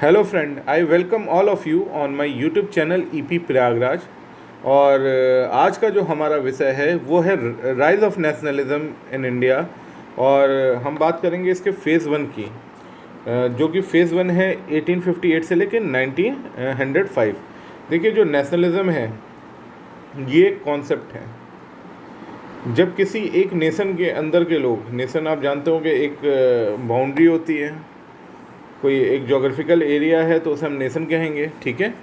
Hello friend, I welcome all of you on my YouTube channel EP Prayagraj. और आज का जो हमारा विषय है वो है rise of nationalism in India. और हम बात करेंगे इसके फ़ेज़ वन की, जो कि फ़ेज़ वन है 1858 से लेकर 1905। देखिए, जो नेशनलिज्म है ये एक कॉन्सेप्ट है। जब किसी एक नेशन के अंदर के लोग, नेशन आप जानते हो कि एक बाउंड्री होती है, कोई एक जोग्राफिकल एरिया है तो उसे हम नेशन कहेंगे, ठीक है।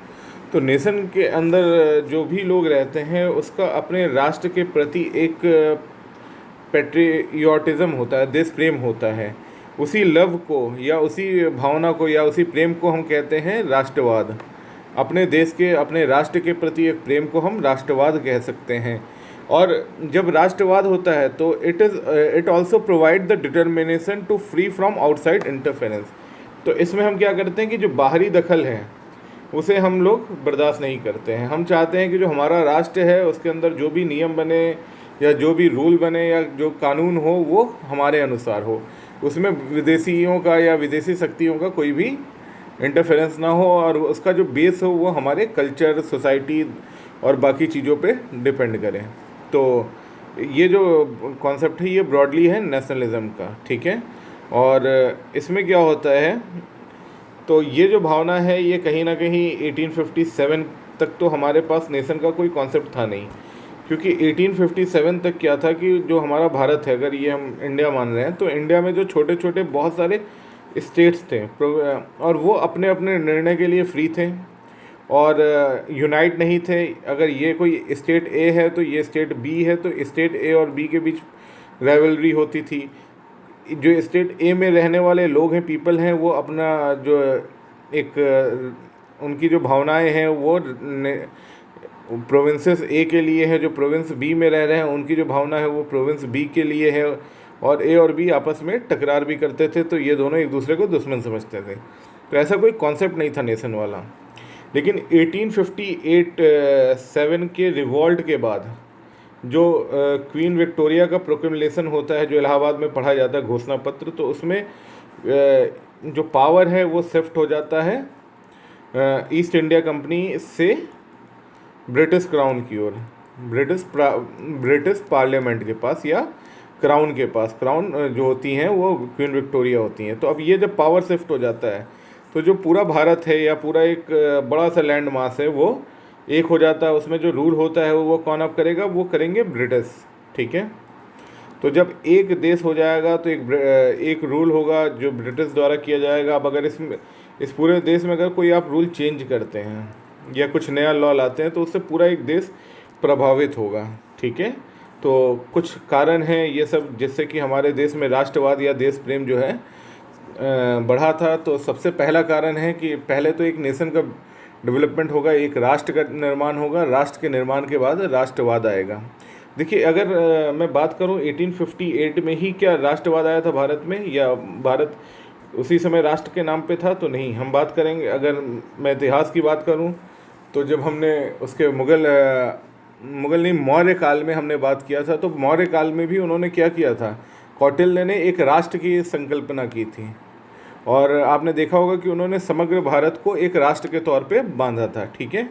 तो नेशन के अंदर जो भी लोग रहते हैं उसका अपने राष्ट्र के प्रति एक पेट्रियोटिज़म होता है, देश प्रेम होता है। उसी लव को या उसी भावना को या उसी प्रेम को हम कहते हैं राष्ट्रवाद। अपने देश के, अपने राष्ट्र के प्रति एक प्रेम को हम राष्ट्रवाद कह सकते हैं। और जब राष्ट्रवाद होता है तो it also provide the determination to free from outside interference. तो इसमें हम क्या करते हैं कि जो बाहरी दखल है उसे हम लोग बर्दाश्त नहीं करते हैं। हम चाहते हैं कि जो हमारा राष्ट्र है उसके अंदर जो भी नियम बने या जो भी रूल बने या जो कानून हो वो हमारे अनुसार हो, उसमें विदेशियों का या विदेशी शक्तियों का कोई भी इंटरफेरेंस ना हो, और उसका जो बेस हो वो हमारे कल्चर, सोसाइटी और बाकी चीज़ों पे डिपेंड करें। तो ये जो कॉन्सेप्ट है ये ब्रॉडली है नेशनलिज्म का, ठीक है। और इसमें क्या होता है, तो ये जो भावना है ये कहीं ना कहीं 1857 तक तो हमारे पास नेशन का कोई कॉन्सेप्ट था नहीं। क्योंकि 1857 तक क्या था कि जो हमारा भारत है, अगर ये हम इंडिया मान रहे हैं तो इंडिया में जो छोटे छोटे बहुत सारे स्टेट्स थे और वो अपने अपने निर्णय के लिए फ्री थे और यूनाइट नहीं थे। अगर ये कोई स्टेट ए है तो ये स्टेट बी है, तो स्टेट ए और बी के बीच राइवलरी होती थी। जो स्टेट ए में रहने वाले लोग हैं, पीपल हैं, वो अपना जो एक उनकी जो भावनाएं हैं वो प्रोविंसेस ए के लिए है, जो प्रोविंस बी में रह रहे हैं उनकी जो भावना है वो प्रोविंस बी के लिए है। और ए और बी आपस में टकरार भी करते थे, तो ये दोनों एक दूसरे को दुश्मन समझते थे। तो ऐसा कोई कॉन्सेप्ट नहीं था नेशन वाला। लेकिन 1857 के रिवॉल्ट के बाद जो क्वीन विक्टोरिया का प्रोक्लेमेशन होता है, जो इलाहाबाद में पढ़ा जाता है, घोषणा पत्र, तो उसमें जो पावर है वो शिफ्ट हो जाता है ईस्ट इंडिया कंपनी से ब्रिटिश क्राउन की ओर, ब्रिटिश पार्लियामेंट के पास या क्राउन के पास। क्राउन जो होती हैं वो क्वीन विक्टोरिया होती हैं। तो अब ये जब पावर शिफ्ट हो जाता है तो जो पूरा भारत है या पूरा एक बड़ा सा लैंड मास है वो एक हो जाता है। उसमें जो रूल होता है वो कौन अब करेगा, वो करेंगे ब्रिटिश, ठीक है। तो जब एक देश हो जाएगा तो एक रूल होगा जो ब्रिटिश द्वारा किया जाएगा। अब अगर इस पूरे देश में अगर कोई आप रूल चेंज करते हैं या कुछ नया लॉ लाते हैं तो उससे पूरा एक देश प्रभावित होगा, ठीक है। तो कुछ कारण हैं ये सब जिससे कि हमारे देश में राष्ट्रवाद या देश प्रेम जो है बढ़ा था। तो सबसे पहला कारण है कि पहले तो एक नेशन का डेवलपमेंट होगा, एक राष्ट्र का निर्माण होगा, राष्ट्र के निर्माण के बाद राष्ट्रवाद आएगा। देखिए, अगर मैं बात करूं 1858 में ही क्या राष्ट्रवाद आया था भारत में, या भारत उसी समय राष्ट्र के नाम पे था, तो नहीं। हम बात करेंगे, अगर मैं इतिहास की बात करूं तो जब हमने उसके मुगल नहीं, मौर्य काल में हमने बात किया था, तो मौर्य काल में भी उन्होंने क्या किया था, कौटिल्य ने एक राष्ट्र की संकल्पना की थी। और आपने देखा होगा कि उन्होंने समग्र भारत को एक राष्ट्र के तौर पे बांधा था, ठीक है।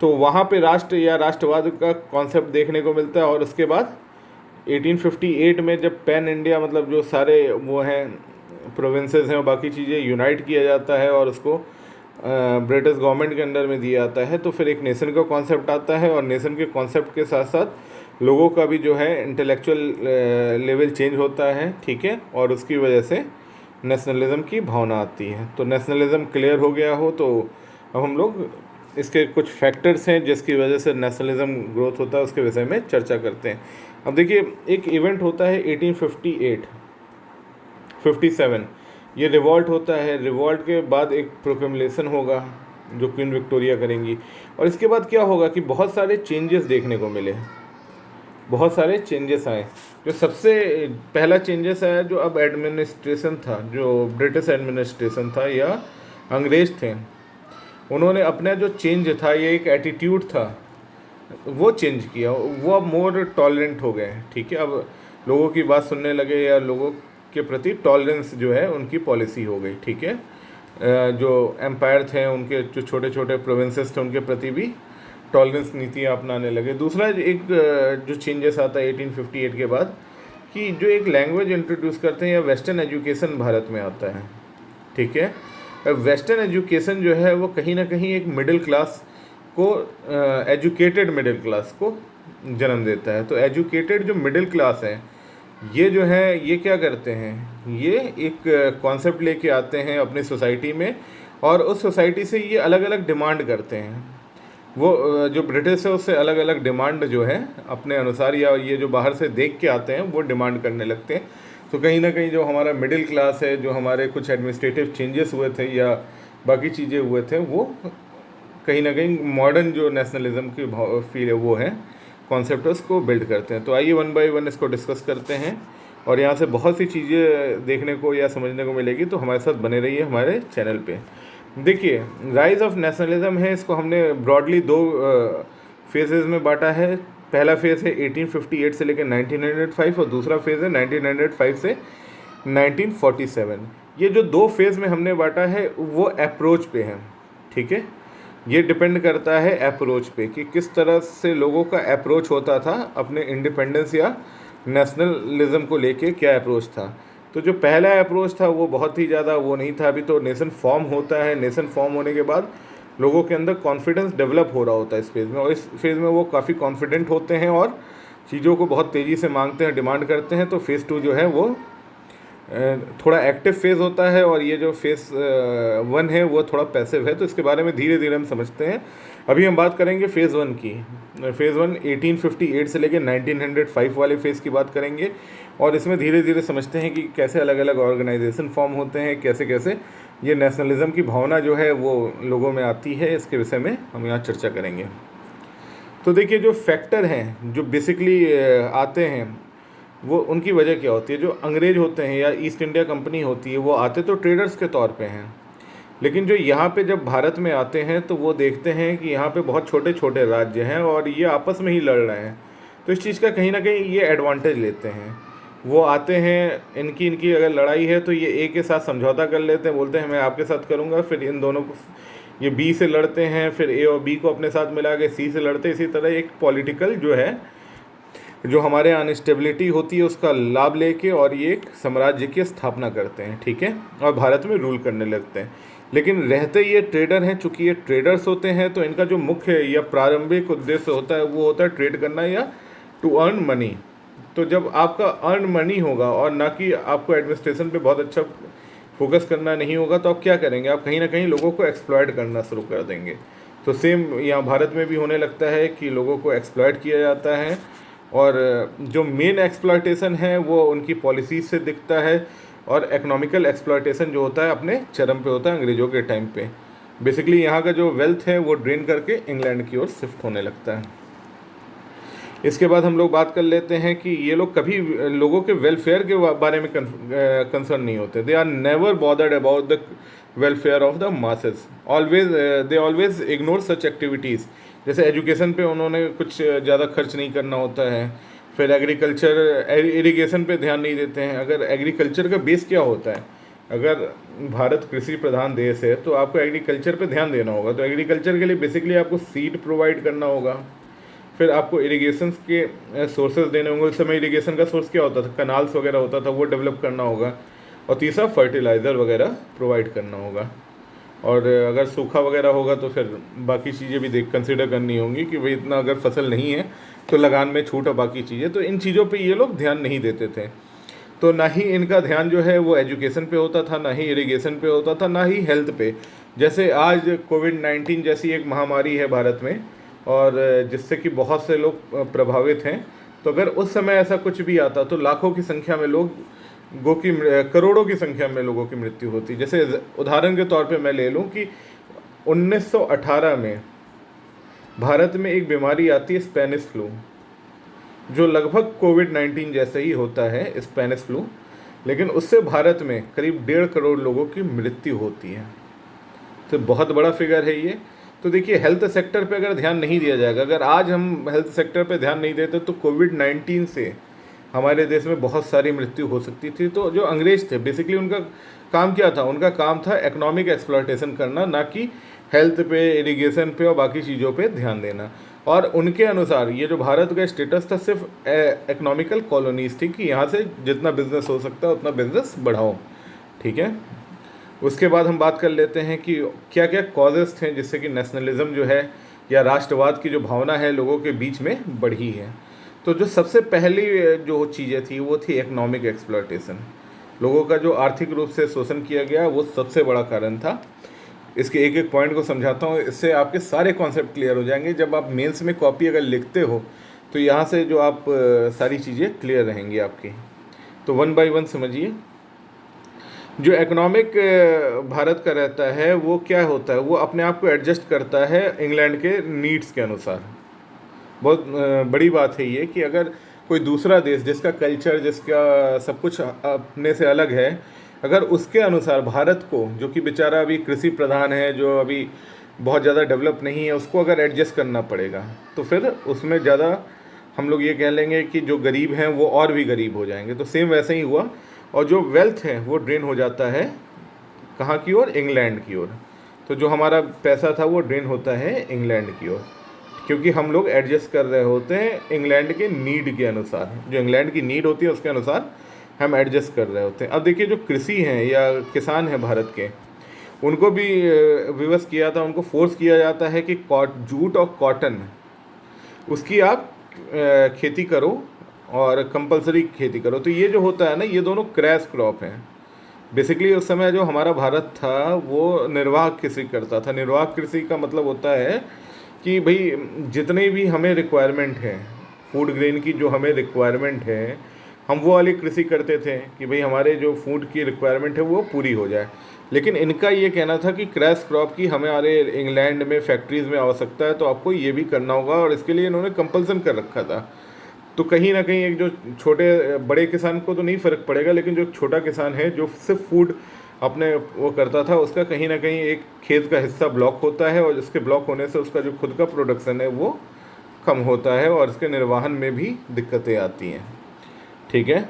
तो वहाँ पे राष्ट्र या राष्ट्रवाद का कॉन्सेप्ट देखने को मिलता है। और उसके बाद 1858 में जब पैन इंडिया, मतलब जो सारे वो हैं प्रोविंसेस हैं और बाकी चीज़ें यूनाइट किया जाता है और उसको ब्रिटिश गवर्नमेंट के अंडर में दिया जाता है, तो फिर एक नेशन का कॉन्सेप्ट आता है। और नेशन के कॉन्सेप्ट के साथ साथ लोगों का भी जो है इंटेलेक्चुअल लेवल चेंज होता है, ठीक है। और उसकी वजह से नेशनलिज्म की भावना आती है। तो नेशनलिज्म क्लियर हो गया हो तो अब हम लोग इसके कुछ फैक्टर्स हैं जिसकी वजह से नेशनलिज्म ग्रोथ होता है, उसके विषय में चर्चा करते हैं। अब देखिए, एक इवेंट होता है 1857, ये रिवॉल्ट होता है। रिवॉल्ट के बाद एक प्रोक्लेमेशन होगा जो क्वीन विक्टोरिया करेंगी। और इसके बाद क्या होगा कि बहुत सारे चेंजेस देखने को मिले, बहुत सारे चेंजेस आए। जो सबसे पहला चेंजेस आया, जो अब एडमिनिस्ट्रेशन था, जो ब्रिटिश एडमिनिस्ट्रेशन था या अंग्रेज थे, उन्होंने अपना जो चेंज था, ये एक एटीट्यूड था, वो चेंज किया। वो अब मोर टॉलरेंट हो गए, ठीक है। अब लोगों की बात सुनने लगे या लोगों के प्रति टॉलरेंस जो है उनकी पॉलिसी हो गई, ठीक है। जो एम्पायर थे उनके जो छोटे छोटे प्रोविंसेस थे उनके प्रति भी टॉलरेंस नीतियाँ अपनाने लगे। दूसरा एक जो चेंजेस आता है 1858 के बाद, कि जो एक लैंग्वेज इंट्रोड्यूस करते हैं या वेस्टर्न एजुकेशन भारत में आता है, ठीक है। वेस्टर्न एजुकेशन जो है वो कहीं ना कहीं एक मिडिल क्लास को, एजुकेटेड मिडिल क्लास को जन्म देता है। तो एजुकेटेड जो मिडिल क्लास है ये जो है ये क्या करते हैं, ये एक कॉन्सेप्ट लेके आते हैं अपनी सोसाइटी में, और उस सोसाइटी से ये अलग अलग डिमांड करते हैं। वो जो ब्रिटिश है उससे अलग अलग डिमांड जो है अपने अनुसार, या ये जो बाहर से देख के आते हैं वो डिमांड करने लगते हैं। तो कहीं ना कहीं जो हमारा मिडिल क्लास है, जो हमारे कुछ एडमिनिस्ट्रेटिव चेंजेस हुए थे या बाकी चीज़ें हुए थे, वो कहीं ना कहीं मॉडर्न जो नेशनलिज्म की फील है वो है कॉन्सेप्ट है उसको बिल्ड करते हैं। तो आइए वन बाय वन इसको डिस्कस करते हैं, और यहाँ से बहुत सी चीज़ें देखने को या समझने को मिलेगी। तो हमारे साथ बने रहिए हमारे चैनल पे। देखिए, राइज ऑफ नेशनलिज्म है, इसको हमने ब्रॉडली दो फेजेज़ में बांटा है। पहला फेज़ है 1858 से लेकर 1905, और दूसरा फेज़ है 1905 से 1947। ये जो दो फेज़ में हमने बांटा है वो अप्रोच पे है, ठीक है। ये डिपेंड करता है अप्रोच पे कि किस तरह से लोगों का अप्रोच होता था अपने इंडिपेंडेंस या नेशनलिज्म को लेके, क्या अप्रोच था। तो जो पहला अप्रोच था वो बहुत ही ज़्यादा वो नहीं था। अभी तो नेशन फॉर्म होता है, नेशन फॉर्म होने के बाद लोगों के अंदर कॉन्फिडेंस डेवलप हो रहा होता है इस फेज़ में, और इस फेज़ में वो काफ़ी कॉन्फिडेंट होते हैं और चीज़ों को बहुत तेज़ी से मांगते हैं, डिमांड करते हैं। तो फेज़ 2 जो है वो थोड़ा एक्टिव फेज़ होता है, और ये जो फेज़ 1 है वो थोड़ा पैसिव है। तो इसके बारे में धीरे धीरे हम समझते हैं। अभी हम बात करेंगे फेज़ 1 की। फेज़ 1 1858 से लेकर 1905 वाले फेज़ की बात करेंगे, और इसमें धीरे धीरे समझते हैं कि कैसे अलग अलग ऑर्गेनाइजेशन फॉर्म होते हैं, कैसे कैसे ये नेशनलिज्म की भावना जो है वो लोगों में आती है। इसके विषय में हम यहाँ चर्चा करेंगे। तो देखिए, जो फैक्टर हैं जो बेसिकली आते हैं वो उनकी वजह क्या होती है। जो अंग्रेज़ होते हैं या ईस्ट इंडिया कंपनी होती है वो आते तो ट्रेडर्स के तौर पे हैं, लेकिन जो यहाँ पे जब भारत में आते हैं तो वो देखते हैं कि यहाँ पे बहुत छोटे छोटे राज्य हैं और ये आपस में ही लड़ रहे हैं। तो इस चीज़ का कहीं ना कहीं ये एडवांटेज लेते हैं। वो आते हैं, इनकी अगर लड़ाई है तो ये ए के साथ समझौता कर लेते हैं, बोलते हैं मैं आपके साथ करूँगा। फिर इन दोनों को, ये बी से लड़ते हैं, फिर ए और बी को अपने साथ मिला के सी से लड़ते हैं। इसी तरह एक पॉलिटिकल जो है, जो हमारे यहाँ अनस्टेबिलिटी होती है उसका लाभ लेके और ये एक साम्राज्य की स्थापना करते हैं, ठीक है, और भारत में रूल करने लगते हैं। लेकिन रहते ये ट्रेडर हैं, चूँकि ये ट्रेडर्स होते हैं तो इनका जो मुख्य या प्रारंभिक उद्देश्य होता है वो होता है ट्रेड करना या टू अर्न मनी। तो जब आपका अर्न मनी होगा और ना कि आपको एडमिनिस्ट्रेशन पे बहुत अच्छा फोकस करना नहीं होगा, तो आप क्या करेंगे, आप कहीं ना कहीं लोगों को एक्सप्लॉयट करना शुरू कर देंगे। तो सेम यहाँ भारत में भी होने लगता है कि लोगों को एक्सप्लॉयट किया जाता है, और जो मेन एक्सप्लॉयटेशन है वो उनकी पॉलिसीज से दिखता है, और इकोनॉमिकल एक्सप्लॉयटेशन जो होता है अपने चरम पे होता है अंग्रेज़ों के टाइम पे। बेसिकली यहाँ का जो वेल्थ है वो ड्रेन करके इंग्लैंड की ओर शिफ्ट होने लगता है। इसके बाद हम लोग बात कर लेते हैं कि ये लोग कभी लोगों के वेलफेयर के बारे में कंसर्न नहीं होते। They are never bothered about the welfare of the masses, always they always ignore such activities. जैसे एजुकेशन पे उन्होंने कुछ ज़्यादा खर्च नहीं करना होता है। फिर एग्रीकल्चर, इरिगेशन पे ध्यान नहीं देते हैं। अगर एग्रीकल्चर का बेस क्या होता है, अगर भारत कृषि प्रधान देश है तो आपको एग्रीकल्चर पे ध्यान देना होगा। तो एग्रीकल्चर के लिए बेसिकली आपको सीड प्रोवाइड करना होगा, फिर आपको इरिगेशन के सोर्सेज देने होंगे। उस समय इरिगेशन का सोर्स क्या होता था, कनाल्स वगैरह होता था, वो डेवलप करना होगा। और तीसरा फर्टिलाइज़र वगैरह प्रोवाइड करना होगा। और अगर सूखा वगैरह होगा तो फिर बाकी चीज़ें भी कंसिडर करनी होंगी कि भाई इतना अगर फसल नहीं है तो लगान में छूट और बाकी चीज़ें। तो इन चीज़ों पे ये लोग ध्यान नहीं देते थे। तो ना ही इनका ध्यान जो है वो एजुकेशन पे होता था, ना ही इरिगेशन पे होता था, ना ही हेल्थ पे। जैसे आज कोविड-19 जैसी एक महामारी है भारत में, और जिससे कि बहुत से लोग प्रभावित हैं। तो अगर उस समय ऐसा कुछ भी आता तो लाखों की संख्या में लोगों की, करोड़ों की संख्या में लोगों की मृत्यु होती। जैसे उदाहरण के तौर पे मैं ले लूँ कि 1918 में भारत में एक बीमारी आती है स्पेनिश फ्लू, जो लगभग कोविड-19 जैसे ही होता है स्पेनिश फ्लू, लेकिन उससे भारत में करीब 1.5 करोड़ लोगों की मृत्यु होती है। तो बहुत बड़ा फिगर है ये। तो देखिए, हेल्थ सेक्टर पे अगर ध्यान नहीं दिया जाएगा, अगर आज हम हेल्थ सेक्टर पे ध्यान नहीं देते तो कोविड-19 से हमारे देश में बहुत सारी मृत्यु हो सकती थी। तो जो अंग्रेज थे बेसिकली उनका काम क्या था, उनका काम था इकोनॉमिक एक्सप्लॉयटेशन करना, ना कि हेल्थ पे, इरिगेशन पे और बाकी चीज़ों पे ध्यान देना। और उनके अनुसार ये जो भारत का स्टेटस था सिर्फ इकोनॉमिकल कॉलोनीज थी कि यहाँ से जितना बिजनेस हो सकता है उतना बिजनेस बढ़ाओ। ठीक है, उसके बाद हम बात कर लेते हैं कि क्या क्या कॉजेज़ थे जिससे कि नेशनलिज्म जो है या राष्ट्रवाद की जो भावना है लोगों के बीच में बढ़ी है। तो जो सबसे पहली जो चीज़ें थी वो थी इकोनॉमिक एक्सप्लॉयटेशन। लोगों का जो आर्थिक रूप से शोषण किया गया वो सबसे बड़ा कारण था। इसके एक एक पॉइंट को समझाता हूँ, इससे आपके सारे कॉन्सेप्ट क्लियर हो जाएंगे। जब आप मेंस में कॉपी अगर लिखते हो तो यहाँ से जो आप सारी चीज़ें क्लियर रहेंगी आपकी। तो वन बाय वन समझिए। जो इकोनॉमिक भारत का रहता है वो क्या होता है, वो अपने आप को एडजस्ट करता है इंग्लैंड के नीड्स के अनुसार। बहुत बड़ी बात है ये कि अगर कोई दूसरा देश जिसका कल्चर, जिसका सब कुछ अपने से अलग है, अगर उसके अनुसार भारत को, जो कि बेचारा अभी कृषि प्रधान है, जो अभी बहुत ज़्यादा डेवलप नहीं है, उसको अगर एडजस्ट करना पड़ेगा तो फिर उसमें ज़्यादा हम लोग ये कह लेंगे कि जो गरीब हैं वो और भी गरीब हो जाएंगे। तो सेम वैसे ही हुआ, और जो वेल्थ है वो ड्रेन हो जाता है कहाँ की ओर, इंग्लैंड की ओर। तो जो हमारा पैसा था वो ड्रेन होता है इंग्लैंड की ओर, क्योंकि हम लोग एडजस्ट कर रहे होते हैं इंग्लैंड के नीड के अनुसार। जो इंग्लैंड की नीड होती है उसके अनुसार हम एडजस्ट कर रहे होते हैं। अब देखिए, जो कृषि हैं या किसान हैं भारत के, उनको भी विवश किया था, उनको फोर्स किया जाता है कि जूट और कॉटन उसकी आप खेती करो और कंपलसरी खेती करो। तो ये जो होता है ना, ये दोनों क्रैश क्रॉप हैं। बेसिकली उस समय जो हमारा भारत था वो निर्वाह कृषि करता था। निर्वाह कृषि का मतलब होता है कि भाई जितने भी हमें रिक्वायरमेंट है, फूड ग्रेन की जो हमें रिक्वायरमेंट है, हम वो वाली कृषि करते थे कि भाई हमारे जो फूड की रिक्वायरमेंट है वो पूरी हो जाए। लेकिन इनका ये कहना था कि क्रैश क्रॉप की हमारे इंग्लैंड में फैक्ट्रीज़ में आवश्यकता है, तो आपको ये भी करना होगा, और इसके लिए इन्होंने कंपल्सन कर रखा था। तो कहीं ना कहीं एक जो छोटे बड़े किसान को तो नहीं फ़र्क पड़ेगा, लेकिन जो छोटा किसान है जो सिर्फ फूड अपने वो करता था, उसका कहीं ना कहीं एक खेत का हिस्सा ब्लॉक होता है, और इसके ब्लॉक होने से उसका जो खुद का प्रोडक्शन है वो कम होता है, और इसके निर्वहन में भी दिक्कतें आती हैं। ठीक है,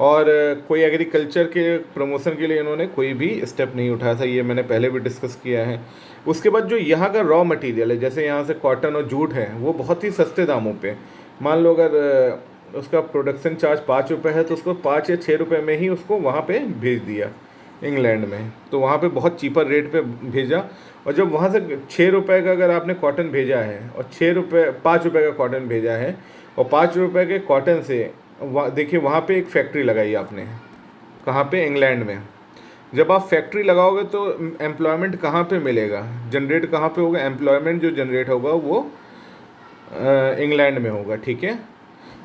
और कोई एग्रीकल्चर के प्रमोशन के लिए इन्होंने कोई भी स्टेप नहीं उठाया था, ये मैंने पहले भी डिस्कस किया है। उसके बाद जो यहाँ का रॉ मटेरियल है, जैसे यहाँ से कॉटन और जूट है, वो बहुत ही सस्ते दामों पे, मान लो अगर उसका प्रोडक्शन चार्ज 5 रुपये है तो उसको 5 या 6 रुपये में ही उसको वहाँ पे भेज दिया इंग्लैंड में। तो वहाँ पे बहुत चीपर रेट पे भेजा, और जब वहाँ से 6 रुपये का अगर आपने कॉटन भेजा है और 5 रुपये का कॉटन भेजा है, और 5 रुपये के कॉटन से देखिए वहाँ पे एक फैक्ट्री लगाई आपने, कहाँ पे, इंग्लैंड में। जब आप फैक्ट्री लगाओगे तो एम्प्लॉयमेंट कहाँ पे मिलेगा, जनरेट कहाँ पे होगा, एम्प्लॉयमेंट जो जनरेट होगा वो इंग्लैंड में होगा। ठीक है,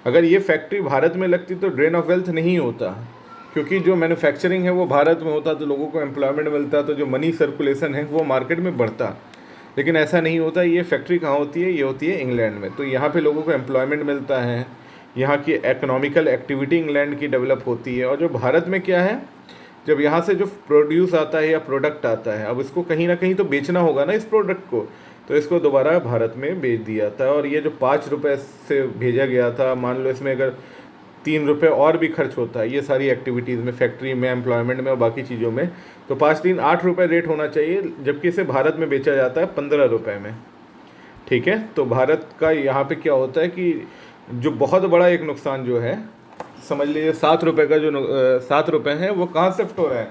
अगर ये फैक्ट्री भारत में लगती तो ड्रेन ऑफ वेल्थ नहीं होता, क्योंकि जो मैन्युफैक्चरिंग है वो भारत में होता तो लोगों को एम्प्लॉयमेंट मिलता, तो जो मनी सर्कुलेशन है वो मार्केट में बढ़ता। लेकिन ऐसा नहीं होता। ये फैक्ट्री कहाँ होती है, ये होती है इंग्लैंड में। तो यहाँ पे लोगों को एम्प्लॉयमेंट मिलता है, यहाँ की इकोनॉमिकल एक्टिविटी इंग्लैंड की डेवलप होती है। और जो भारत में क्या है, जब यहाँ से जो प्रोड्यूस आता है या प्रोडक्ट आता है, अब इसको कहीं ना कहीं तो बेचना होगा ना इस प्रोडक्ट को, तो इसको दोबारा भारत में बेच दिया था। और ये जो 5 रुपये से भेजा गया था, मान लो इसमें अगर 3 रुपये और भी खर्च होता है ये सारी एक्टिविटीज़ में, फैक्ट्री में, एम्प्लॉयमेंट में और बाकी चीज़ों में, तो 5-3-8 रुपये रेट होना चाहिए, जबकि इसे भारत में बेचा जाता है 15 रुपये में। ठीक है, तो भारत का यहाँ पे क्या होता है कि जो बहुत बड़ा एक नुकसान जो है, समझ लीजिए 7 रुपये का जो 7 रुपये हैं वो कहाँ शिफ्ट हो रहे हैं,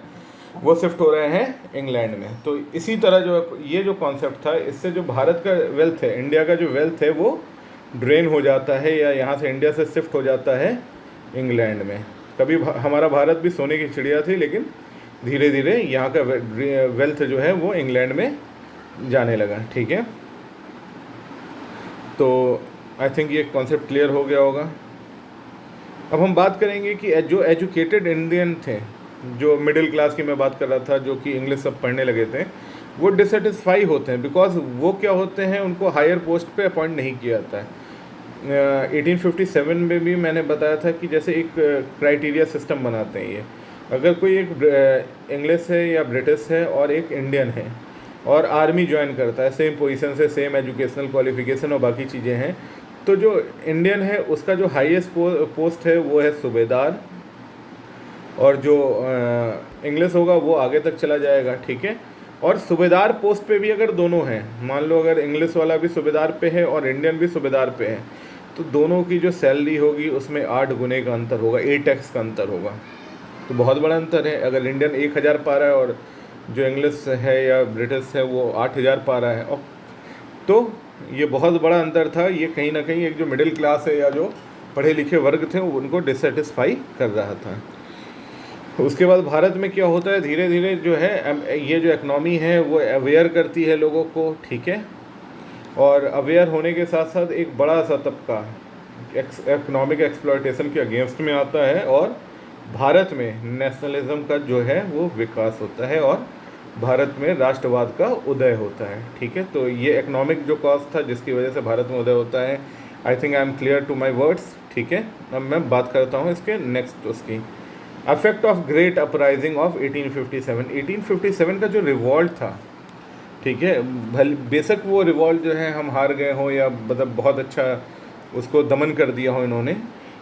वो शिफ्ट हो रहे हैं इंग्लैंड में। तो इसी तरह जो ये जो कॉन्सेप्ट था, इससे जो भारत का वेल्थ है, इंडिया का जो वेल्थ है वो ड्रेन हो जाता है, या यहाँ से इंडिया से शिफ्ट हो जाता है इंग्लैंड में। कभी हमारा भारत भी सोने की चिड़िया थी, लेकिन धीरे धीरे यहाँ का वेल्थ जो है वो इंग्लैंड में जाने लगा। ठीक है, तो आई थिंक ये कॉन्सेप्ट क्लियर हो गया होगा। अब हम बात करेंगे कि जो एजुकेटेड इंडियन थे, जो मिडिल क्लास की मैं बात कर रहा था, जो कि इंग्लिश सब पढ़ने लगे थे, वो डिससेटिस्फाई होते हैं, बिकॉज वो क्या होते हैं, उनको हायर पोस्ट पे अपॉइंट नहीं किया जाता है। 1857 में भी मैंने बताया था कि जैसे एक क्राइटेरिया सिस्टम बनाते हैं ये, अगर कोई एक इंग्लिश है या ब्रिटिश है और एक इंडियन है और आर्मी ज्वाइन करता है, सेम पोजीशन से, सेम एजुकेशनल क्वालिफिकेशन और बाकी चीज़ें हैं, तो जो इंडियन है उसका जो हाईएस्ट पोस्ट है वो है सूबेदार, और जो इंग्लिश होगा वो आगे तक चला जाएगा, ठीक है। और सूबेदार पोस्ट पे भी अगर दोनों हैं, मान लो अगर इंग्लिश वाला भी सूबेदार पे है और इंडियन भी सूबेदार पे है, तो दोनों की जो सैलरी होगी उसमें 8 गुने का अंतर होगा, 8x का अंतर होगा। तो बहुत बड़ा अंतर है। अगर इंडियन 1000 पा रहा है और जो इंग्लिश है या ब्रिटिश है वो 8000 पा रहा है, और तो ये बहुत बड़ा अंतर था। ये कहीं ना कहीं एक जो मिडिल क्लास है या जो पढ़े लिखे वर्ग थे उनको डिससेटिस्फाई कर रहा था। उसके बाद भारत में क्या होता है, धीरे धीरे जो है ये जो इकनॉमी है वो अवेयर करती है लोगों को, ठीक है। और अवेयर होने के साथ साथ एक बड़ा सा तबका इकोनॉमिक एक्सप्लॉयटेशन के अगेंस्ट में आता है, और भारत में नेशनलिज्म का जो है वो विकास होता है और भारत में राष्ट्रवाद का उदय होता है, ठीक है। तो ये इकोनॉमिक जो कॉज था जिसकी वजह से भारत में उदय होता है। I think I am clear to my words, ठीक है। अब मैं बात करता हूँ इसके नेक्स्ट उसकी affect of great uprising of 1857। 1857 का जो रिवॉल्ट था, ठीक है, भले बेशक वो रिवॉल्ट जो है हम हार गए हों या मतलब बहुत अच्छा उसको दमन कर दिया हो इन्होंने,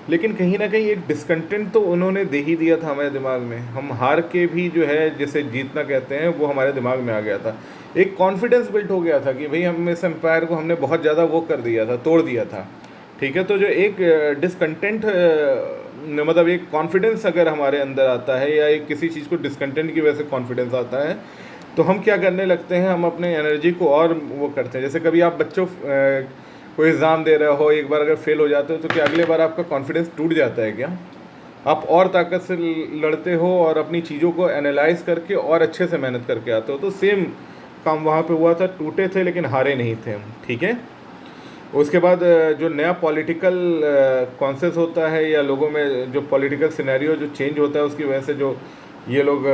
लेकिन कहीं ना कहीं एक डिस्कंटेंट तो उन्होंने दे ही दिया था हमारे दिमाग में। हम हार के भी जो है जिसे जीतना कहते हैं वो हमारे दिमाग में आ गया था। एक कॉन्फिडेंस बिल्ट हो गया था कि भाई हम इस एम्पायर को हमने बहुत ज़्यादा वो कर दिया था, तोड़ दिया था, ठीक है। तो जो एक डिसकंटेंट मतलब एक कॉन्फिडेंस अगर हमारे अंदर आता है या एक किसी चीज़ को डिसकंटेंट की वजह से कॉन्फिडेंस आता है, तो हम क्या करने लगते हैं, हम अपने एनर्जी को और वो करते हैं। जैसे कभी आप बच्चों कोई एग्ज़ाम दे रहे हो, एक बार अगर फेल हो जाते हो तो क्या अगले बार आपका कॉन्फिडेंस टूट जाता है क्या? आप और ताकत से लड़ते हो और अपनी चीज़ों को एनालाइज करके और अच्छे से मेहनत करके आते हो। तो सेम काम वहाँ पे हुआ था, टूटे थे लेकिन हारे नहीं थे हम, ठीक है। उसके बाद जो नया पॉलिटिकल कॉन्सेप्ट होता है या लोगों में जो पॉलिटिकल सिनेरियो जो चेंज होता है उसकी वजह से जो ये लोग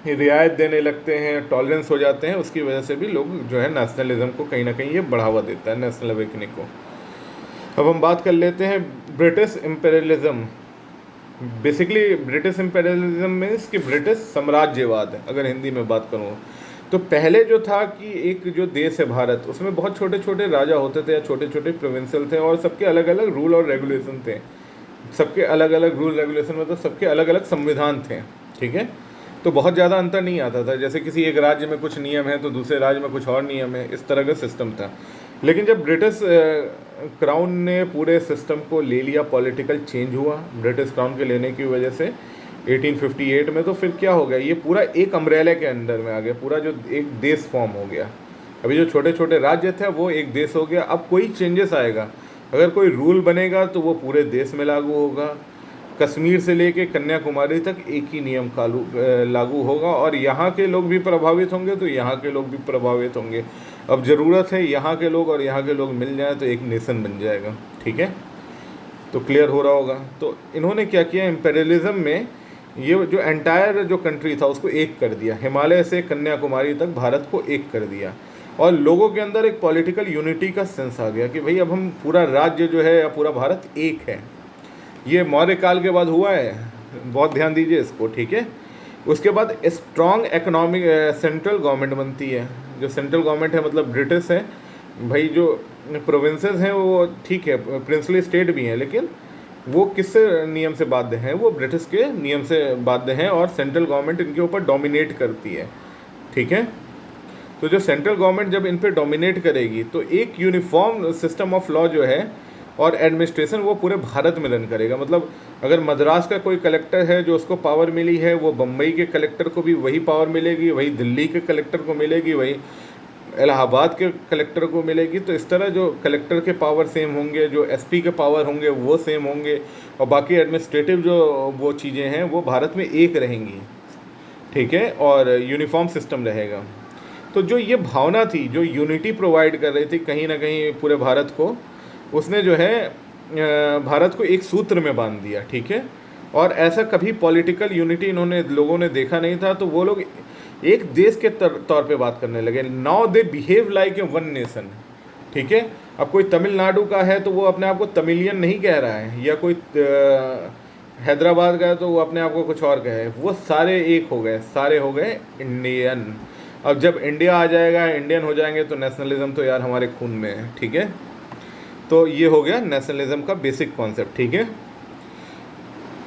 रियायत देने लगते हैं, टॉलरेंस हो जाते हैं, उसकी वजह से भी लोग जो है नेशनलिज्म को कहीं ना कहीं ये बढ़ावा देता है, नेशनल अवेकनिंग को। अब हम बात कर लेते हैं British imperialism. Basically British imperialism means कि ब्रिटिश साम्राज्यवाद है, अगर हिंदी में बात करूँ तो। पहले जो था कि एक जो देश है भारत, उसमें बहुत छोटे छोटे राजा होते थे या छोटे छोटे प्रोविंशियल थे और सबके अलग अलग रूल और रेगुलेशन थे। सबके अलग अलग रूल रेगुलेशन मतलब सबके अलग अलग संविधान थे, ठीक है। तो बहुत ज़्यादा अंतर नहीं आता था, जैसे किसी एक राज्य में कुछ नियम है तो दूसरे राज्य में कुछ और नियम है, इस तरह का सिस्टम था। लेकिन जब ब्रिटिश क्राउन ने पूरे सिस्टम को ले लिया, पॉलिटिकल चेंज हुआ ब्रिटिश क्राउन के लेने की वजह से 1858 में, तो फिर क्या हो गया, ये पूरा एक अम्ब्रेला के अंडर में आ गया, पूरा जो एक देश फॉर्म हो गया। अभी जो छोटे छोटे राज्य थे वो एक देश हो गया। अब कोई चेंजेस आएगा, अगर कोई रूल बनेगा तो वो पूरे देश में लागू होगा। कश्मीर से लेके कन्याकुमारी तक एक ही नियम लागू होगा और यहाँ के लोग भी प्रभावित होंगे तो यहाँ के लोग भी प्रभावित होंगे। अब ज़रूरत है यहाँ के लोग और यहाँ के लोग मिल जाएं तो एक नेशन बन जाएगा, ठीक है। तो क्लियर हो रहा होगा। तो इन्होंने क्या किया, इम्पेरियलिज्म में ये जो एंटायर जो कंट्री था उसको एक कर दिया, हिमालय से कन्याकुमारी तक भारत को एक कर दिया, और लोगों के अंदर एक पॉलिटिकल यूनिटी का सेंस आ गया कि भाई अब हम पूरा राज्य जो है या पूरा भारत एक है। ये मौर्य काल के बाद हुआ है, बहुत ध्यान दीजिए इसको, ठीक है। उसके बाद स्ट्रॉन्ग इकोनॉमिक सेंट्रल गवर्नमेंट बनती है। जो सेंट्रल गवर्नमेंट है मतलब ब्रिटिश है भाई, जो प्रोविंसेस हैं वो ठीक है प्रिंसली स्टेट भी हैं, लेकिन वो किस नियम से बाध्य हैं, वो ब्रिटिश के नियम से बाध्य हैं और सेंट्रल गवर्नमेंट इनके ऊपर डोमिनेट करती है, ठीक है। तो जो सेंट्रल गवर्नमेंट जब इन पे डोमिनेट करेगी तो एक यूनिफॉर्म सिस्टम ऑफ लॉ जो है और एडमिनिस्ट्रेशन वो पूरे भारत में रन करेगा। मतलब अगर मद्रास का कोई कलेक्टर है जो उसको पावर मिली है, वो बम्बई के कलेक्टर को भी वही पावर मिलेगी, वही दिल्ली के कलेक्टर को मिलेगी, वही इलाहाबाद के कलेक्टर को मिलेगी। तो इस तरह जो कलेक्टर के पावर सेम होंगे, जो एसपी के पावर होंगे वो सेम होंगे, और बाकी एडमिनिस्ट्रेटिव जो वो चीज़ें हैं वो भारत में एक रहेंगी, ठीक है, और यूनिफॉर्म सिस्टम रहेगा। तो जो ये भावना थी जो यूनिटी प्रोवाइड कर रही थी कहीं ना कहीं पूरे भारत को, उसने जो है भारत को एक सूत्र में बांध दिया, ठीक है। और ऐसा कभी पॉलिटिकल यूनिटी इन्होंने लोगों ने देखा नहीं था, तो वो लोग एक देश के तौर पे बात करने लगे। Now they behave like a one nation, ठीक है। अब कोई तमिलनाडु का है तो वो अपने आप को तमिलियन नहीं कह रहा है, या कोई हैदराबाद का है तो वो अपने आप को कुछ और कहे, वो सारे एक हो गए, सारे हो गए इंडियन। अब जब इंडिया आ जाएगा, इंडियन हो जाएंगे तो नेशनलिज्म तो यार हमारे खून में है, ठीक है। तो ये हो गया नेशनलिज्म का बेसिक कॉन्सेप्ट, ठीक है।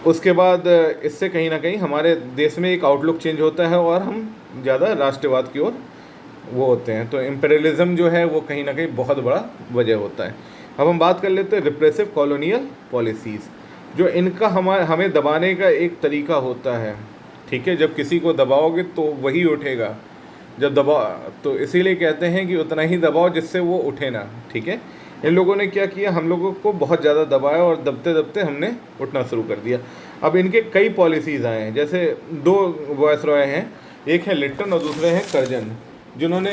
उसके बाद इससे कहीं ना कहीं हमारे देश में एक आउटलुक चेंज होता है और हम ज़्यादा राष्ट्रवाद की ओर वो होते हैं। तो इम्पेरियलिज्म जो है वो कहीं ना कहीं बहुत बड़ा वजह होता है। अब हम बात कर लेते हैं रिप्रेसिव कॉलोनियल पॉलिसीज़, जो इनका हमें दबाने का एक तरीका होता है, ठीक है। जब किसी को दबाओगे तो वही उठेगा, जब तो इसीलिए कहते हैं कि उतना ही दबाओ जिससे वो उठे ना, ठीक है। इन लोगों ने क्या किया, हम लोगों को बहुत ज़्यादा दबाया और दबते दबते हमने उठना शुरू कर दिया। अब इनके कई पॉलिसीज़ आए हैं, जैसे दो वायसरॉय हैं, एक है लिट्टन और दूसरे हैं कर्जन, जिन्होंने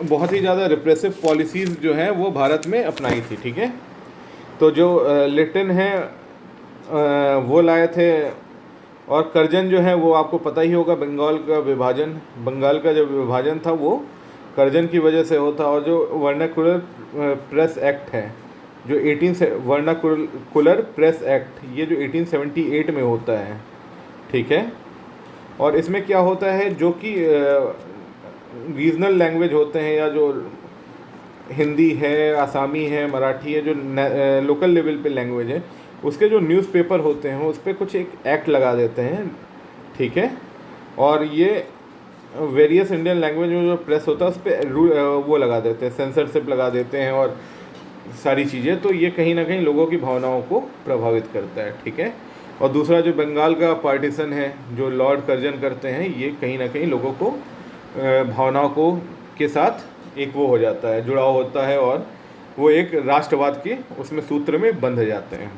बहुत ही ज़्यादा रिप्रेसिव पॉलिसीज़ जो हैं वो भारत में अपनाई थी, ठीक है। तो जो लिट्टन हैं वो लाए थे, और कर्जन जो है वो आपको पता ही होगा, बंगाल का जो विभाजन था वो कर्जन की वजह से होता। और जो वर्नाकुलर प्रेस एक्ट है, जो वर्नाकुलर प्रेस एक्ट, ये जो 1878 में होता है, ठीक है। और इसमें क्या होता है, जो कि रीजनल लैंग्वेज होते हैं, या जो हिंदी है, आसामी है, मराठी है, जो लोकल लेवल पे लैंग्वेज है, उसके जो न्यूज़पेपर होते हैं उस पर कुछ एक एक्ट लगा देते हैं, ठीक है। और ये वेरियस इंडियन लैंग्वेज में जो प्रेस होता है उस पर वो लगा देते हैं, सेंसरशिप लगा देते हैं और सारी चीज़ें। तो ये कहीं ना कहीं लोगों की भावनाओं को प्रभावित करता है, ठीक है। और दूसरा जो बंगाल का पार्टीशन है जो लॉर्ड कर्जन करते हैं, ये कहीं ना कहीं लोगों को भावनाओं को के साथ एक वो हो जाता है, जुड़ाव होता है, और वो एक राष्ट्रवाद के उसमें सूत्र में बंध जाते हैं।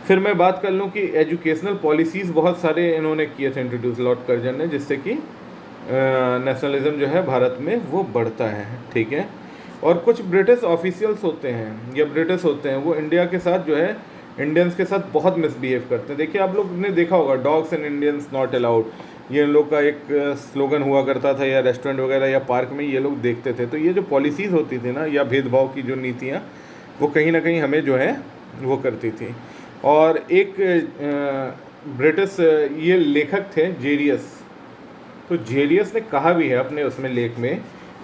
फिर मैं बात कर लूँ कि एजुकेशनल पॉलिसीज़ बहुत सारे इन्होंने किए थे इंट्रोड्यूस, लॉर्ड कर्जन ने, जिससे कि नेशनलिज्म जो है भारत में वो बढ़ता है, ठीक है। और कुछ ब्रिटिश ऑफिशियल्स होते हैं या ब्रिटिश होते हैं, वो इंडिया के साथ जो है इंडियंस के साथ बहुत मिसबिहेव करते हैं। देखिए, आप लोग ने देखा होगा, dogs and Indians not allowed, ये इन लोग का एक स्लोगन हुआ करता था, या रेस्टोरेंट वगैरह या पार्क में ये लोग देखते थे। तो ये जो पॉलिसीज़ होती थी ना, या भेदभाव की जो नीतियाँ, वो कहीं ना कहीं हमें जो है वो करती थी। और एक ब्रिटिश ये लेखक थे जेरियस, तो जेरियस ने कहा भी है अपने उसमें लेख में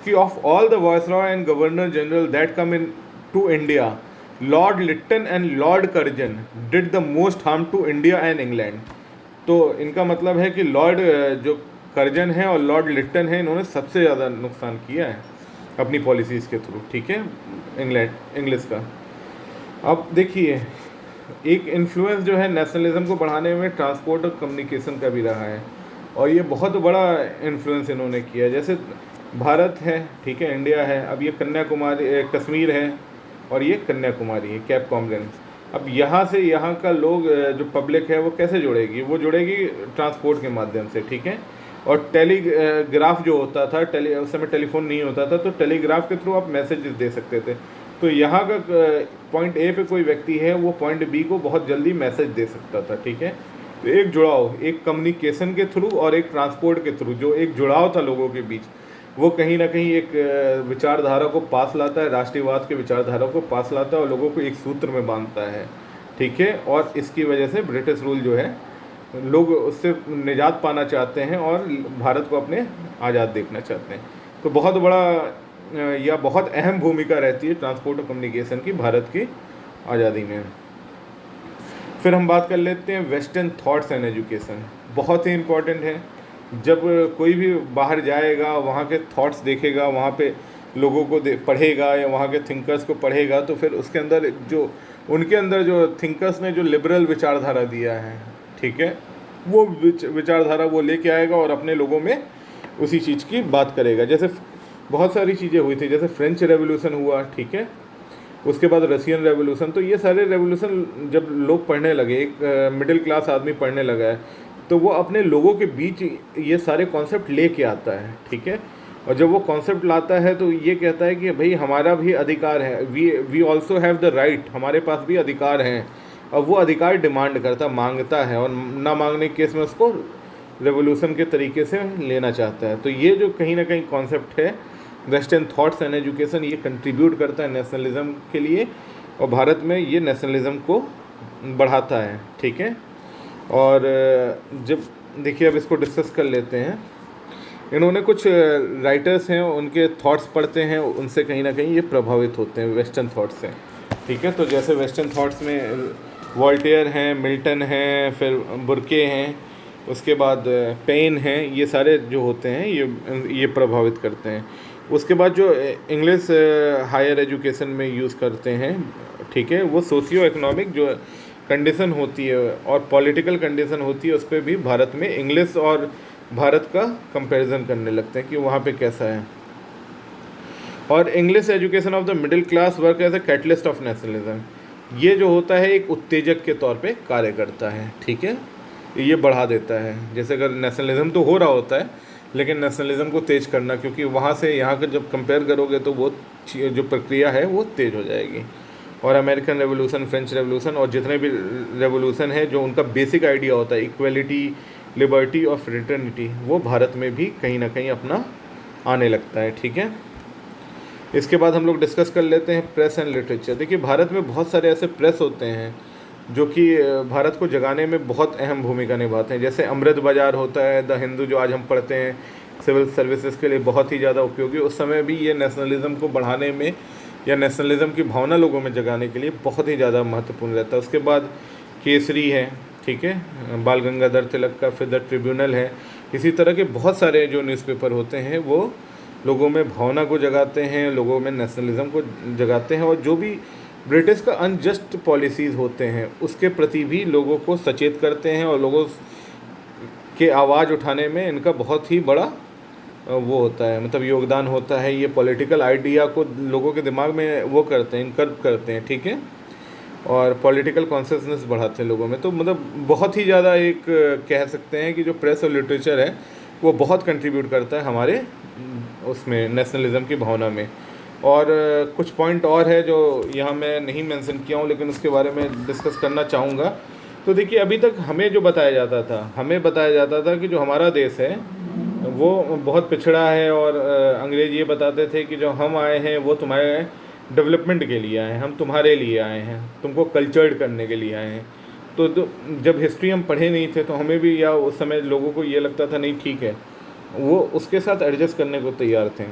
कि of all the viceroy and governor general that come in to India, lord Lytton and lord Curzon did the most harm to India and England. तो इनका मतलब है कि लॉर्ड जो कर्जन है और लॉर्ड लिट्टन है, इन्होंने सबसे ज़्यादा नुकसान किया है अपनी पॉलिसीज़ के थ्रू, ठीक है, इंग्लिश का। अब देखिए, एक इन्फ्लुएंस जो है नेशनलिज्म को बढ़ाने में ट्रांसपोर्ट और कम्युनिकेशन का भी रहा है, और ये बहुत बड़ा इन्फ्लुएंस इन्होंने किया। जैसे भारत है, ठीक है, इंडिया है, अब ये कन्याकुमारी, कश्मीर है, और ये कन्याकुमारी है, कैप कॉमरिन। अब यहाँ से यहाँ का लोग जो पब्लिक है वो कैसे जुड़ेगी, वो जुड़ेगी ट्रांसपोर्ट के माध्यम से, ठीक है। और टेलीग्राफ जो होता था, उस समय टेलीफोन नहीं होता था, तो टेलीग्राफ के थ्रू आप मैसेज दे सकते थे। तो यहाँ का पॉइंट ए पे कोई व्यक्ति है, वो पॉइंट बी को बहुत जल्दी मैसेज दे सकता था, ठीक है। तो एक जुड़ाव, एक कम्युनिकेशन के थ्रू और एक ट्रांसपोर्ट के थ्रू जो एक जुड़ाव था लोगों के बीच, वो कहीं ना कहीं एक विचारधारा को पास लाता है, राष्ट्रीयवाद के विचारधारा को पास लाता है और लोगों को एक सूत्र में बांधता है, ठीक है। और इसकी वजह से ब्रिटिश रूल जो है, लोग उससे निजात पाना चाहते हैं और भारत को अपने आज़ाद देखना चाहते हैं। तो बहुत बड़ा या बहुत अहम भूमिका रहती है ट्रांसपोर्ट और कम्युनिकेशन की भारत की आज़ादी में। फिर हम बात कर लेते हैं वेस्टर्न थॉट्स एंड एजुकेशन, बहुत ही इम्पॉर्टेंट है। जब कोई भी बाहर जाएगा, वहाँ के थॉट्स देखेगा, वहाँ पे लोगों को पढ़ेगा या वहाँ के थिंकर्स को पढ़ेगा, तो फिर उसके अंदर जो उनके अंदर जो थिंकर्स ने जो लिबरल विचारधारा दिया है, ठीक है, वो विचारधारा वो लेके आएगा और अपने लोगों में उसी चीज़ की बात करेगा। जैसे बहुत सारी चीज़ें हुई थी, जैसे फ्रेंच रेवोल्यूशन हुआ, ठीक है, उसके बाद रशियन रेवोल्यूशन। तो ये सारे रेवोल्यूशन जब लोग पढ़ने लगे, एक मिडिल क्लास आदमी पढ़ने लगा है, तो वो अपने लोगों के बीच ये सारे कॉन्सेप्ट लेके आता है, ठीक है। और जब वो कॉन्सेप्ट लाता है तो ये कहता है कि भाई हमारा भी अधिकार है, we also have the right, हमारे पास भी अधिकार हैं। और वो अधिकार डिमांड करता, मांगता है, और ना मांगने के केस में उसको रेवोल्यूशन के तरीके से लेना चाहता है। तो ये जो कहीं ना कहीं कॉन्सेप्ट है वेस्टर्न थॉट्स एंड एजुकेशन, ये कंट्रीब्यूट करता है नेशनलिज्म के लिए, और भारत में ये नेशनलिज्म को बढ़ाता है, ठीक है। और जब देखिए, अब इसको डिस्कस कर लेते हैं। इन्होंने कुछ राइटर्स हैं, उनके थॉट्स पढ़ते हैं, उनसे कहीं ना कहीं ये प्रभावित होते हैं वेस्टर्न थॉट्स से। ठीक है। तो जैसे वेस्टर्न थॉट्स में वॉल्टेयर हैं, मिल्टन हैं, फिर बुर्के हैं, उसके बाद पेन हैं, ये सारे जो होते हैं ये प्रभावित करते हैं। उसके बाद जो इंग्लिश हायर एजुकेशन में यूज़ करते हैं, ठीक है, वो सोशियो इकोनॉमिक जो कंडीशन होती है और पॉलिटिकल कंडीशन होती है, उस पर भी भारत में इंग्लिश और भारत का कंपैरिजन करने लगते हैं कि वहाँ पे कैसा है। और English education of the middle class work as a catalyst of nationalism, ये जो होता है एक उत्तेजक के तौर पे कार्य करता है, ठीक है, ये बढ़ा देता है। जैसे अगर नेशनलिज्म तो हो रहा होता है, लेकिन नेशनलिज्म को तेज़ करना, क्योंकि वहाँ से यहाँ का जब कंपेयर करोगे तो वो जो प्रक्रिया है वो तेज़ हो जाएगी। और अमेरिकन रेवोल्यूशन, फ्रेंच रेवोल्यूशन और जितने भी रेवोल्यूशन है, जो उनका बेसिक आइडिया होता है इक्वलिटी, लिबर्टी और फ्रेटर्निटी, वो भारत में भी कहीं ना कहीं अपना आने लगता है, ठीक है। इसके बाद हम लोग डिस्कस कर लेते हैं प्रेस एंड लिटरेचर। देखिए, भारत में बहुत सारे ऐसे प्रेस होते हैं जो कि भारत को जगाने में बहुत अहम भूमिका निभाते हैं। जैसे अमृत बाज़ार होता है, द हिंदू जो आज हम पढ़ते हैं, सिविल सर्विसेज के लिए बहुत ही ज़्यादा उपयोगी। उस समय भी ये नेशनलिज्म को बढ़ाने में या नेशनलिज्म की भावना लोगों में जगाने के लिए बहुत ही ज़्यादा महत्वपूर्ण रहता है। उसके बाद केसरी है, ठीक है, बाल गंगाधर तिलक का, फिर द ट्रिब्यूनल है। इसी तरह के बहुत सारे जो न्यूज़पेपर होते हैं वो लोगों में भावना को जगाते हैं, लोगों में नेशनलिज्म को जगाते हैं, और जो भी ब्रिटिश का अनजस्ट पॉलिसीज़ होते हैं उसके प्रति भी लोगों को सचेत करते हैं, और लोगों के आवाज़ उठाने में इनका बहुत ही बड़ा वो होता है, मतलब योगदान होता है। ये पॉलिटिकल आइडिया को लोगों के दिमाग में वो करते हैं, इनकर्व करते हैं, ठीक है, और पॉलिटिकल कॉन्शियसनेस बढ़ाते हैं लोगों में। तो मतलब बहुत ही ज़्यादा एक कह सकते हैं कि जो प्रेस और लिटरेचर है वो बहुत कंट्रीब्यूट करता है हमारे उसमें नेशनलिज्म की भावना में। और कुछ पॉइंट और है जो यहाँ मैं नहीं मेंशन किया हूँ, लेकिन उसके बारे में डिस्कस करना चाहूँगा। तो देखिए, अभी तक हमें जो बताया जाता था कि जो हमारा देश है वो बहुत पिछड़ा है, और अंग्रेज़ ये बताते थे कि जो हम आए हैं वो तुम्हारे डेवलपमेंट के लिए आए हैं, हम तुम्हारे लिए आए हैं, तुमको कल्चर्ड करने के लिए आए हैं। तो जब हिस्ट्री हम पढ़े नहीं थे तो हमें भी, या उस समय लोगों को ये लगता था नहीं ठीक है, वो उसके साथ एडजस्ट करने को तैयार थे।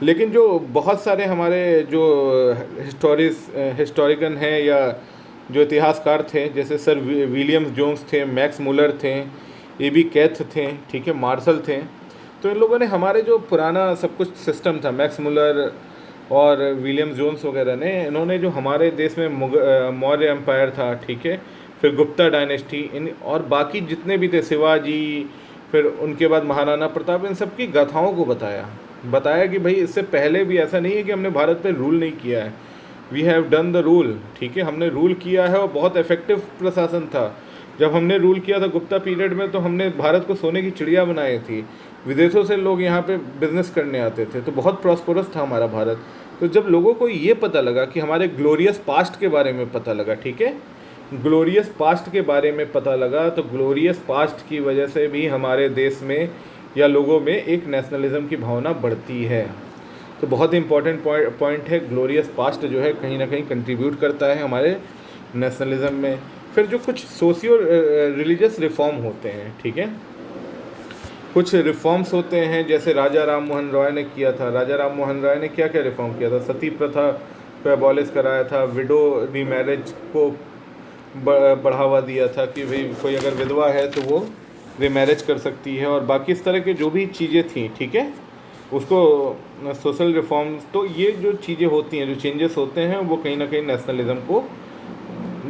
लेकिन जो बहुत सारे हमारे जो हिस्टोरिकन हैं या जो इतिहासकार थे, जैसे सर विलियम्स जोन्स थे, मैक्स मुलर थे, ए.बी. कैथ थे, ठीक है, मार्शल थे। तो इन लोगों ने हमारे जो पुराना सब कुछ सिस्टम था, मैक्स मुलर और विलियम्स जोन्स वगैरह ने, इन्होंने जो हमारे देश में मौर्य एम्पायर था, ठीक है, फिर गुप्ता डायनेस्टी, इन और बाकी जितने भी थे, शिवाजी, फिर उनके बाद महाराणा प्रताप, इन सब की गाथाओं को बताया कि भाई इससे पहले भी ऐसा नहीं है कि हमने भारत पे रूल नहीं किया है, we have done the rule, ठीक है, हमने रूल किया है और बहुत इफेक्टिव प्रशासन था। जब हमने रूल किया था गुप्ता पीरियड में, तो हमने भारत को सोने की चिड़िया बनाई थी, विदेशों से लोग यहाँ पे बिजनेस करने आते थे, तो बहुत प्रॉस्परस था हमारा भारत। तो जब लोगों को ये पता लगा कि हमारे ग्लोरियस पास्ट के बारे में पता लगा, ठीक है, ग्लोरियस पास्ट के बारे में पता लगा, तो ग्लोरियस पास्ट की वजह से भी हमारे देश में या लोगों में एक नेशनलिज्म की भावना बढ़ती है। तो बहुत ही इंपॉर्टेंट पॉइंट है, ग्लोरियस पास्ट जो है कहीं ना कहीं कंट्रीब्यूट करता है हमारे नेशनलिज्म में। फिर जो कुछ सोशियो रिलीजियस रिफॉर्म होते हैं, ठीक है, कुछ रिफॉर्म्स होते हैं, जैसे राजा राम मोहन रॉय ने किया था। राजा राम मोहन रॉय ने क्या क्या रिफॉर्म किया था? सती प्रथा को एबॉलिश कराया था, विडो रीमैरिज को बढ़ावा दिया था कि भाई कोई अगर विधवा है तो वो रीमैरिज कर सकती है, और बाकी इस तरह के जो भी चीज़ें थी, ठीक है, उसको सोशल रिफॉर्म्स। तो ये जो चीज़ें होती हैं, जो चेंजेस होते हैं, वो कहीं ना कहीं नेशनलिज्म को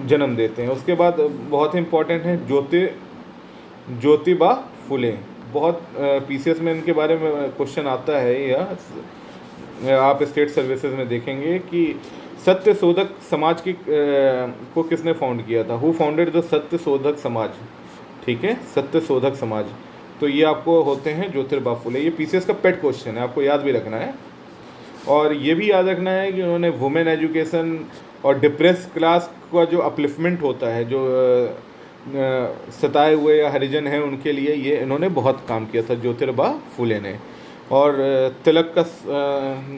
जन्म देते हैं। उसके बाद बहुत ही इम्पॉर्टेंट है ज्योतिबा फुले। बहुत पीसीएस में इनके बारे में क्वेश्चन आता है, या आप स्टेट सर्विसेज में देखेंगे कि सत्य शोधक समाज की को किसने फाउंड किया था, हु फाउंडेड द सत्य शोधक समाज, ठीक है, सत्य शोधक समाज। तो ये आपको होते हैं ज्योतिबा फुले। ये पीसीएस का पेट क्वेश्चन है, आपको याद भी रखना है। और ये भी याद रखना है कि उन्होंने वुमेन एजुकेशन और डिप्रेस क्लास का जो अपलिफ्टमेंट होता है, जो सताए हुए या हरिजन हैं उनके लिए, ये इन्होंने बहुत काम किया था ज्योतिबा फुले ने। और तिलक का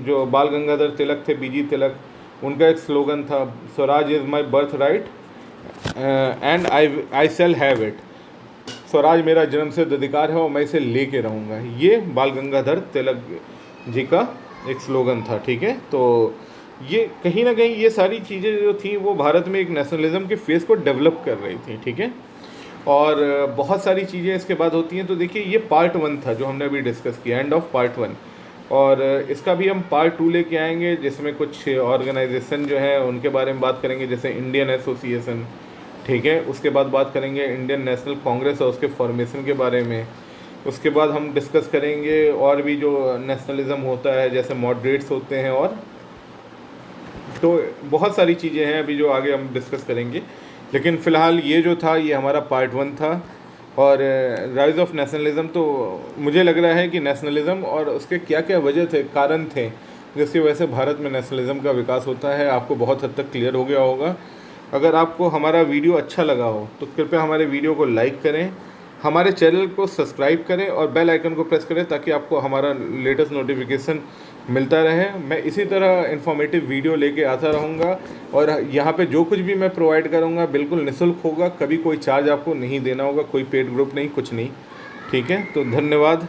जो बाल गंगाधर तिलक थे, बीजी तिलक, उनका एक स्लोगन था, Swaraj is my birth right and I shall have it. Swaraj मेरा जन्मसिद्ध अधिकार है और मैं इसे लेके रहूँगा। ये बाल गंगाधर तिलक जी का एक स्लोगन था, ठीक है। तो ये कहीं ना कहीं ये सारी चीज़ें जो थी वो भारत में एक नेशनलिज्म के फेस को डेवलप कर रही थी, ठीक है। और बहुत सारी चीज़ें इसके बाद होती हैं। तो देखिए ये पार्ट 1 था जो हमने अभी डिस्कस किया, एंड ऑफ पार्ट 1। और इसका भी हम पार्ट 2 लेके आएंगे, जिसमें कुछ ऑर्गेनाइजेशन जो है उनके बारे में बात करेंगे, जैसे इंडियन एसोसिएशन, ठीक है। उसके बाद बात करेंगे इंडियन नेशनल कांग्रेस और उसके फॉर्मेशन के बारे में। उसके बाद हम डिस्कस करेंगे और भी जो नेशनलिज्म होता है, जैसे मॉडरेट्स होते हैं, और तो बहुत सारी चीज़ें हैं अभी जो आगे हम डिस्कस करेंगे। लेकिन फ़िलहाल ये जो था ये हमारा पार्ट 1 था। और राइज़ ऑफ नेशनलिज्म, तो मुझे लग रहा है कि नेशनलिज्म और उसके क्या क्या वजह थे, कारण थे, जिसकी वजह से भारत में नेशनलिज्म का विकास होता है, आपको बहुत हद तक क्लियर हो गया होगा। अगर आपको हमारा वीडियो अच्छा लगा हो तो कृपया हमारे वीडियो को लाइक करें, हमारे चैनल को सब्सक्राइब करें और बेल आइकन को प्रेस करें, ताकि आपको हमारा लेटेस्ट नोटिफिकेशन मिलता रहे। मैं इसी तरह इन्फॉर्मेटिव वीडियो लेके आता रहूँगा, और यहाँ पे जो कुछ भी मैं प्रोवाइड करूँगा बिल्कुल निःशुल्क होगा, कभी कोई चार्ज आपको नहीं देना होगा, कोई पेड ग्रुप नहीं, कुछ नहीं, ठीक है। तो धन्यवाद।